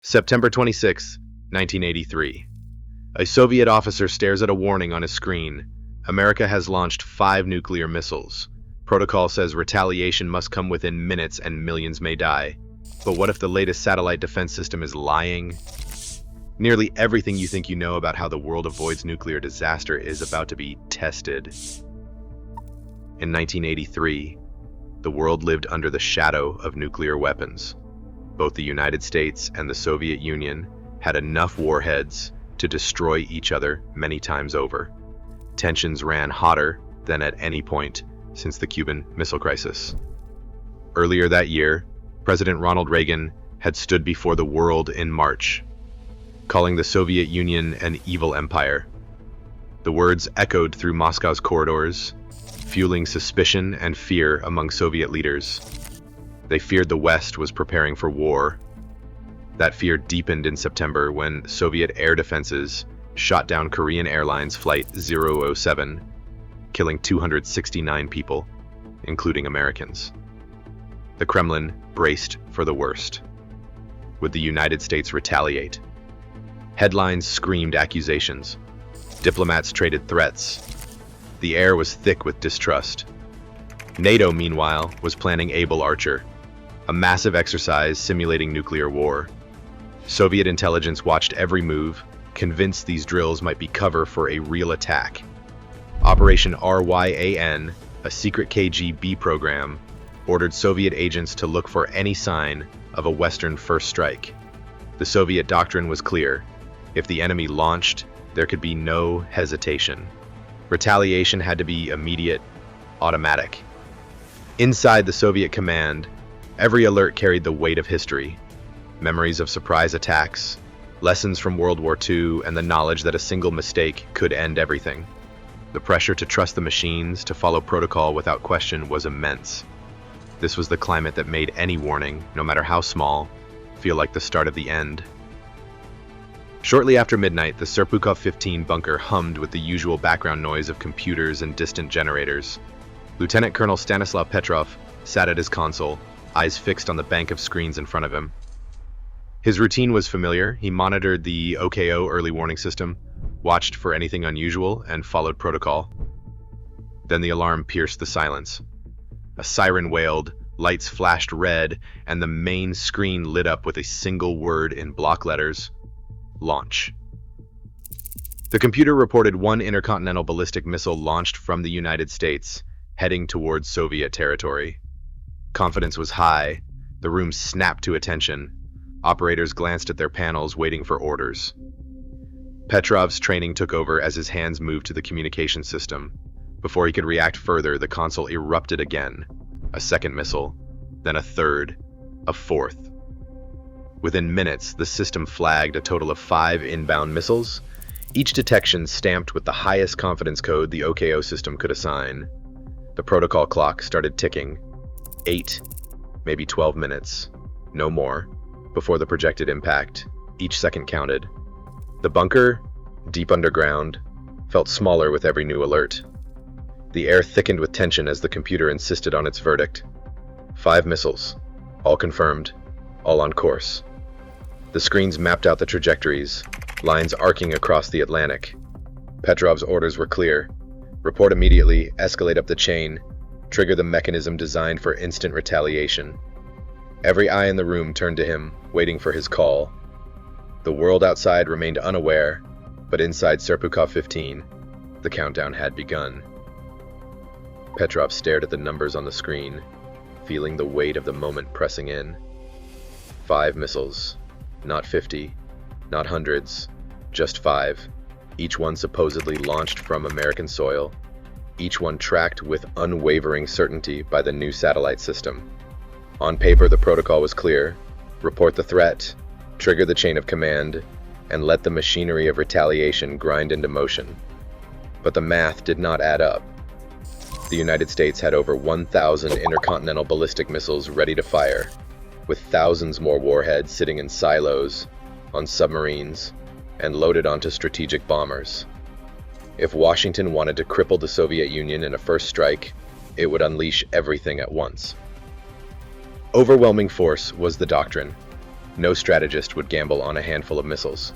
September 26, 1983. A Soviet officer stares at a warning on his screen. America has launched 5 nuclear missiles. Protocol says retaliation must come within minutes and millions may die. But what if the latest satellite defense system is lying? Nearly everything you think you know about how the world avoids nuclear disaster is about to be tested. In 1983, the world lived under the shadow of nuclear weapons. Both the United States and the Soviet Union had enough warheads to destroy each other many times over. Tensions ran hotter than at any point since the Cuban Missile Crisis. Earlier that year, President Ronald Reagan had stood before the world in March, calling the Soviet Union an evil empire. The words echoed through Moscow's corridors, fueling suspicion and fear among Soviet leaders. They feared the West was preparing for war. That fear deepened in September when Soviet air defenses shot down Korean Airlines Flight 007, killing 269 people, including Americans. The Kremlin braced for the worst. Would the United States retaliate? Headlines screamed accusations. Diplomats traded threats. The air was thick with distrust. NATO, meanwhile, was planning Able Archer, a massive exercise simulating nuclear war. Soviet intelligence watched every move, convinced these drills might be cover for a real attack. Operation RYAN, a secret KGB program, ordered Soviet agents to look for any sign of a Western first strike. The Soviet doctrine was clear. If the enemy launched, there could be no hesitation. Retaliation had to be immediate, automatic. Inside the Soviet command, every alert carried the weight of history. Memories of surprise attacks, lessons from World War II, and the knowledge that a single mistake could end everything. The pressure to trust the machines, to follow protocol without question, was immense. This was the climate that made any warning, no matter how small, feel like the start of the end. Shortly after midnight, the Serpukhov 15 bunker hummed with the usual background noise of computers and distant generators. Lieutenant Colonel Stanislav Petrov sat at his console, eyes fixed on the bank of screens in front of him. His routine was familiar. He monitored the OKO early warning system, watched for anything unusual, and followed protocol. Then the alarm pierced the silence. A siren wailed, lights flashed red, and the main screen lit up with a single word in block letters: launch. The computer reported 1 intercontinental ballistic missile launched from the United States, heading towards Soviet territory. Confidence was high. The room snapped to attention. Operators glanced at their panels, waiting for orders. Petrov's training took over as his hands moved to the communication system. Before he could react further, the console erupted again. A second missile, then a third, a fourth. Within minutes, the system flagged a total of 5 inbound missiles, each detection stamped with the highest confidence code the OKO system could assign. The protocol clock started ticking. 8, maybe 12 minutes, no more, before the projected impact. Each second counted. The bunker, deep underground, felt smaller with every new alert. The air thickened with tension as the computer insisted on its verdict. 5 missiles, all confirmed, all on course. The screens mapped out the trajectories, lines arcing across the Atlantic. Petrov's orders were clear. Report immediately, escalate up the chain, trigger the mechanism designed for instant retaliation. Every eye in the room turned to him, waiting for his call. The world outside remained unaware, but inside Serpukhov 15, the countdown had begun. Petrov stared at the numbers on the screen, feeling the weight of the moment pressing in. 5 missiles, not 50, not hundreds, just 5, each one supposedly launched from American soil, each one tracked with unwavering certainty by the new satellite system. On paper, the protocol was clear: report the threat, trigger the chain of command, and let the machinery of retaliation grind into motion. But the math did not add up. The United States had over 1,000 intercontinental ballistic missiles ready to fire, with thousands more warheads sitting in silos, on submarines, and loaded onto strategic bombers. If Washington wanted to cripple the Soviet Union in a first strike, it would unleash everything at once. Overwhelming force was the doctrine. No strategist would gamble on a handful of missiles.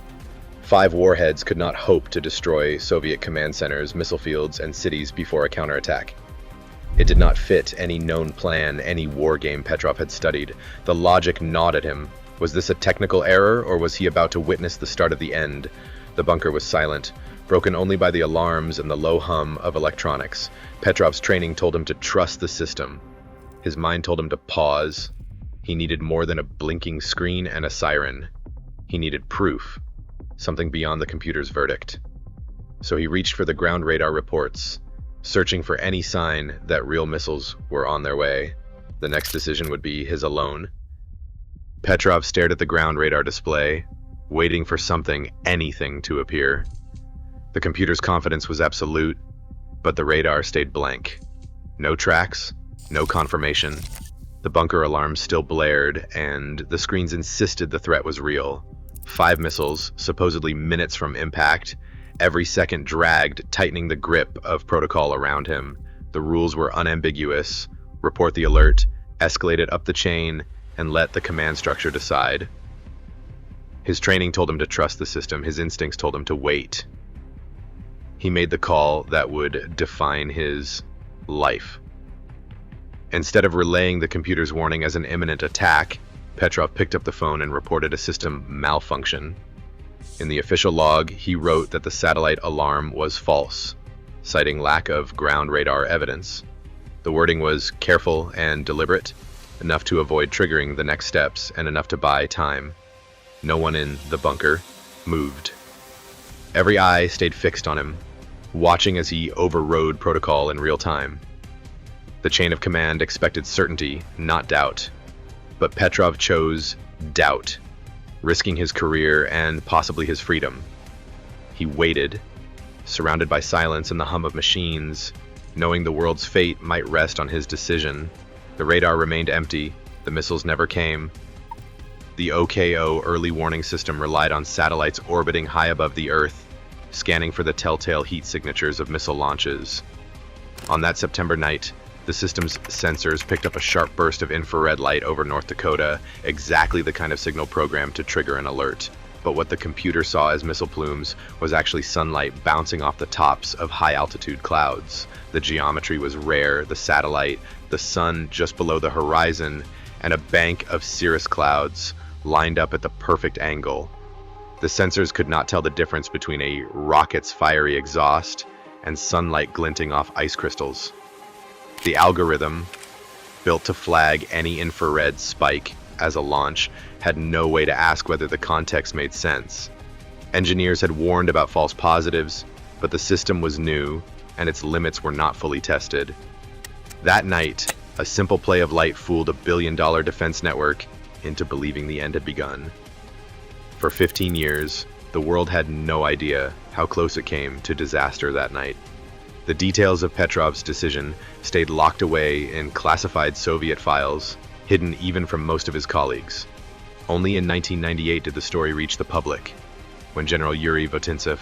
5 warheads could not hope to destroy Soviet command centers, missile fields, and cities before a counterattack. It did not fit any known plan, any war game Petrov had studied. The logic gnawed at him. Was this a technical error, or was he about to witness the start of the end? The bunker was silent, broken only by the alarms and the low hum of electronics. Petrov's training told him to trust the system. His mind told him to pause. He needed more than a blinking screen and a siren. He needed proof, something beyond the computer's verdict. So he reached for the ground radar reports, searching for any sign that real missiles were on their way. The next decision would be his alone. Petrov stared at the ground radar display, waiting for something, anything, to appear. The computer's confidence was absolute, but the radar stayed blank. No tracks, no confirmation. The bunker alarms still blared, and the screens insisted the threat was real. 5 missiles, supposedly minutes from impact, every second dragged, tightening the grip of protocol around him. The rules were unambiguous: report the alert, escalate it up the chain, and let the command structure decide. His training told him to trust the system. His instincts told him to wait. He made the call that would define his life. Instead of relaying the computer's warning as an imminent attack, Petrov picked up the phone and reported a system malfunction. In the official log, he wrote that the satellite alarm was false, citing lack of ground radar evidence. The wording was careful and deliberate, enough to avoid triggering the next steps and enough to buy time. No one in the bunker moved. Every eye stayed fixed on him, watching as he overrode protocol in real time. The chain of command expected certainty, not doubt. But Petrov chose doubt, risking his career and possibly his freedom. He waited, surrounded by silence and the hum of machines, knowing the world's fate might rest on his decision. The radar remained empty. The missiles never came. The OKO early warning system relied on satellites orbiting high above the Earth, scanning for the telltale heat signatures of missile launches. On that September night, the system's sensors picked up a sharp burst of infrared light over North Dakota, exactly the kind of signal programmed to trigger an alert. But what the computer saw as missile plumes was actually sunlight bouncing off the tops of high-altitude clouds. The geometry was rare: the satellite, the sun just below the horizon, and a bank of cirrus clouds lined up at the perfect angle. The sensors could not tell the difference between a rocket's fiery exhaust and sunlight glinting off ice crystals. The algorithm, built to flag any infrared spike as a launch, had no way to ask whether the context made sense. Engineers had warned about false positives, but the system was new, and its limits were not fully tested. That night, a simple play of light fooled a billion-dollar defense network into believing the end had begun. For 15 years, the world had no idea how close it came to disaster that night. The details of Petrov's decision stayed locked away in classified Soviet files, hidden even from most of his colleagues. Only in 1998 did the story reach the public, when General Yuri Votintsev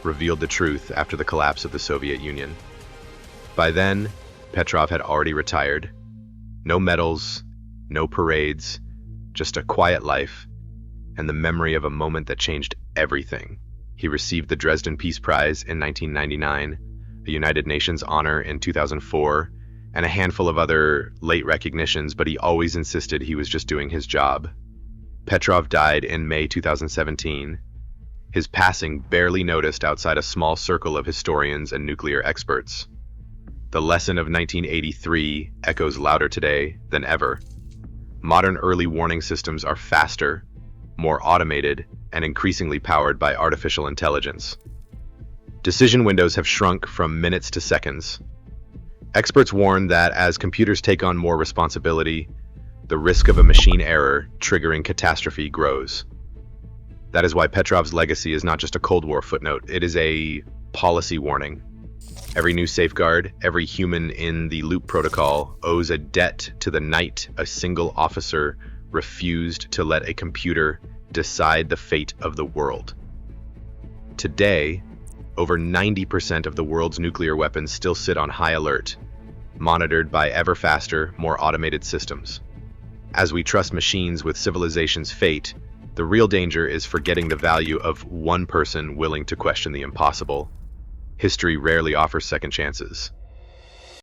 revealed the truth after the collapse of the Soviet Union. By then, Petrov had already retired. No medals, no parades, just a quiet life, and the memory of a moment that changed everything. He received the Dresden Peace Prize in 1999, a United Nations honor in 2004, and a handful of other late recognitions, but he always insisted he was just doing his job. Petrov died in May 2017, his passing barely noticed outside a small circle of historians and nuclear experts. The lesson of 1983 echoes louder today than ever. Modern early warning systems are faster, more automated, and increasingly powered by artificial intelligence. Decision windows have shrunk from minutes to seconds. Experts warn that as computers take on more responsibility, the risk of a machine error triggering catastrophe grows. That is why Petrov's legacy is not just a Cold War footnote, it is a policy warning. Every new safeguard, every human in the loop protocol owes a debt to the night a single officer refused to let a computer decide the fate of the world. Today, over 90% of the world's nuclear weapons still sit on high alert, monitored by ever faster, more automated systems. As we trust machines with civilization's fate, The real danger is forgetting the value of one person willing to question the impossible. History rarely offers second chances.